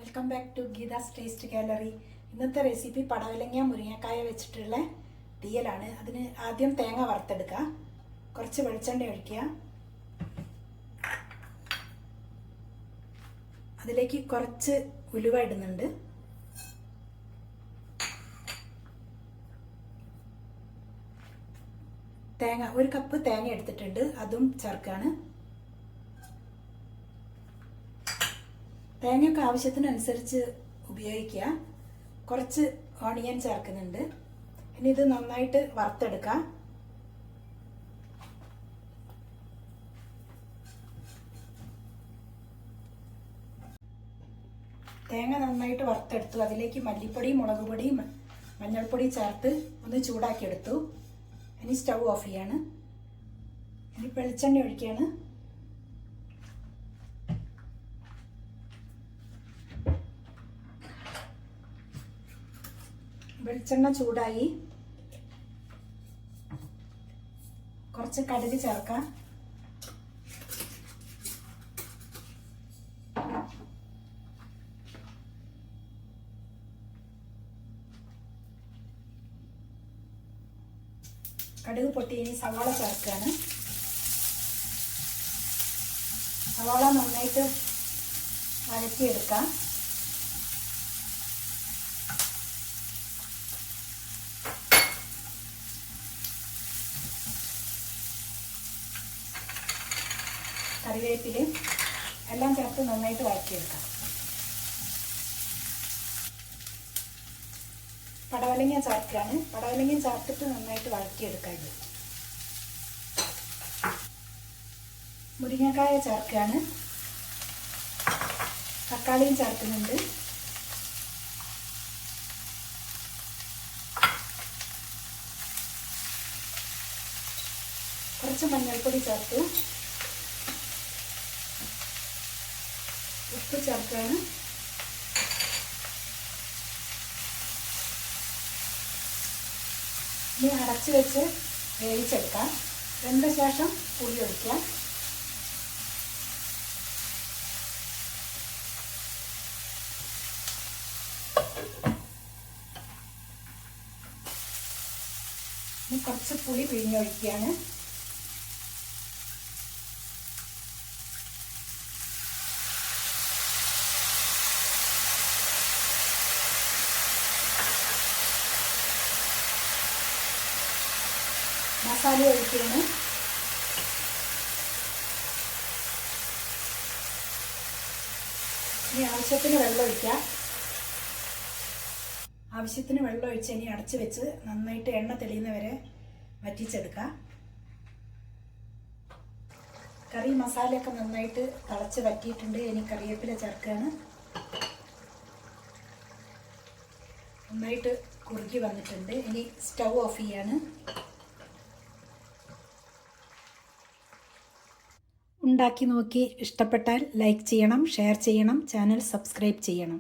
Welcome back to Geetha's taste gallery. ഇന്നത്തെ recipe പടവലങ്ങ മുരിങ്ങക്കായ വെച്ചിട്ടുള്ള തീയലാണ്. അതിന് ആദ്യം തേങ്ങ വറുത്തെടുക്കുക. കുറച്ച് വെളിച്ചെണ്ണ ഒഴിക്കുക. അതിലേക്ക് കുറച്ച് ഉലുവ ഇടുന്നുണ്ട്. തേങ്ങ 1 കപ്പ് തേങ്ങ എടുത്തിട്ടുണ്ട്, അതും ചേർക്കാണ്. തേങ്ങയൊക്കെ ആവശ്യത്തിനനുസരിച്ച് ഉപയോഗിക്കുക. കുറച്ച് ഓണിയൻ ചേർക്കുന്നുണ്ട്. ഇനി ഇത് നന്നായിട്ട് വറുത്തെടുക്കാം. തേങ്ങ നന്നായിട്ട് വറുത്തെടുത്തു. അതിലേക്ക് മല്ലിപ്പൊടി, മുളക് പൊടി, മഞ്ഞൾപ്പൊടി ചേർത്ത് ഒന്ന് ചൂടാക്കിയെടുത്തു. ഇനി സ്റ്റൗ ഓഫ് ചെയ്യാണ്. ഇനി വെളിച്ചെണ്ണ ഒഴിക്കുകയാണ്. വെളിച്ചെണ്ണ ചൂടായി. കുറച്ച് കടുക് ചേർക്കാം. കടുക് പൊട്ടി. ഇനി സവാള ചേർക്കുകയാണ്. സവാള നന്നായിട്ട് വഴറ്റിയെടുക്കാം. കറിവേപ്പില എല്ലാം ചേർത്ത് നന്നായിട്ട് വഴറ്റിയെടുക്കാം. പടവലങ്ങ ചേർക്കുകയാണ്. പടവലങ്ങ ചേർത്തിട്ട് നന്നായിട്ട് വഴറ്റിയെടുക്കാം. ഇത് മുരിങ്ങക്കായ ചേർക്കുകയാണ്. തക്കാളിയും ചേർക്കുന്നുണ്ട്. കുറച്ച് മഞ്ഞൾപ്പൊടി ചേർത്തു. ഉപ്പ് ചേർക്കുകയാണ്. ഇനി അടച്ചു വെച്ച് വേവിച്ചെടുക്കാം. വെന്ത ശേഷം പുളി ഒഴിക്കാം. ഇനി കുറച്ച് പുളി പിഴിഞ്ഞൊഴിക്കുകയാണ്. മസാല ഒഴിക്കുകയാണ്. ഇനി ആവശ്യത്തിന് വെള്ളം ഒഴിക്കാം. ആവശ്യത്തിന് വെള്ളം ഒഴിച്ച് ഇനി അടച്ചു വെച്ച് നന്നായിട്ട് എണ്ണ തെളിയുന്നവരെ വറ്റിച്ചെടുക്കാം. കറി മസാലയൊക്കെ നന്നായിട്ട് തിളച്ച് വറ്റിയിട്ടുണ്ട്. ഇനി കറിവേപ്പില ചേർക്കുകയാണ്. നന്നായിട്ട് കുറുകി വന്നിട്ടുണ്ട്. ഇനി സ്റ്റൗ ഓഫ് ചെയ്യാണ്. ഉണ്ടാക്കി നോക്കി ഇഷ്ടപ്പെട്ടാൽ ലൈക്ക് ചെയ്യണം, ഷെയർ ചെയ്യണം, ചാനൽ സബ്സ്ക്രൈബ് ചെയ്യണം.